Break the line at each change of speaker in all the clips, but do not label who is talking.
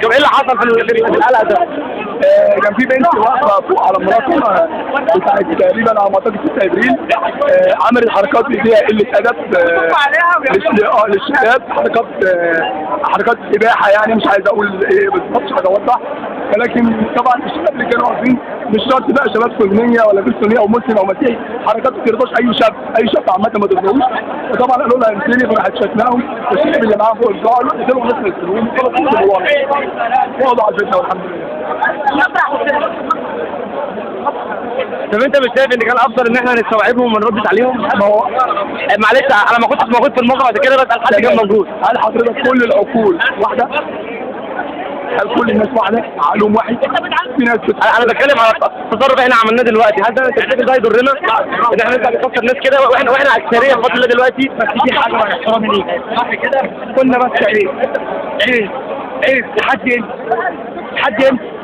طب ايه اللي حصل في القلق ده؟
كان في بنت واقفه فوق على مراتها بتاعت تقريبا على ما اعتقد 6 ابريل، عملت حركات بايديها قله ادب للشباب، حركات اباحه يعني، مش عايز اقول ايه بالظبط، مش عايز اوضح، ولكن طبعا الشباب اللي كانوا واقفين مش شرط بقى شباب سنيه ولا غير سنيه او مسلم او مسيحي، حركات ما ترضاش اي شاب عامه ما ترضوش، فطبعا قالوا لها انزلي، فراحت شتماهم، والشباب اللي معاهم فوق القاعه قالوا لهم الناس ينزلوهم وخلاص وضعوا على الفتنه والحمد لله.
طب انت مش شايف ان كان افضل ان احنا نستوعبهم وما نردش عليهم؟
ما هو
معلش انا ما كنتش موجود في الموقع بعد كده، بس حد كان موجود.
هل حضرتك كل العقول واحده؟ هل كل الناس واحده؟ عقلهم واحد؟ في ناس
انا بتكلم على التصرف احنا عملناه دلوقتي، هل ده تفتكر ده يضرنا؟ ان احنا نبدا نفكر الناس كده واحنا اكثريه بفضل الله دلوقتي؟
بس في حاجه مع احترامي ليك، صح كده؟ قلنا بس عيب حد ينسى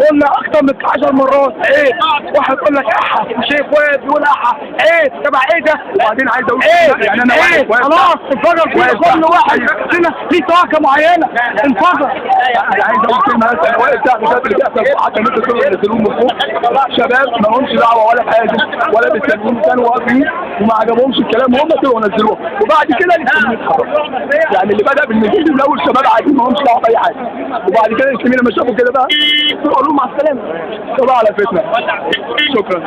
قلنا اكتر من 10 مرات عيب، واحد يقول لك احا وشايف واحد يقول احا عيب، تبع ايه ده؟ وبعدين عايز اقول يعني انا واحد خلاص انفجر في كل واحد هنا في طاقه معينه انفجر. انا عايز اقول كلمه بس، انا واقف تحت الباب اللي بيحصل حتى انتوا كلهم نزلوهم من فوق، شباب ما لهمش دعوه ولا بحاجه ولا بالتنوين، كانوا واقفين وما عجبهمش الكلام وهم طلعوا نزلوه، وبعد كده يعني اللي بدا بالنزول الاول شباب عاديين ما لهمش دعوه باي حاجه، وبعد كده المسلمين لما شافوا كده بقى قالوا مع السلامه، طلعوا على فتنه. شكرا.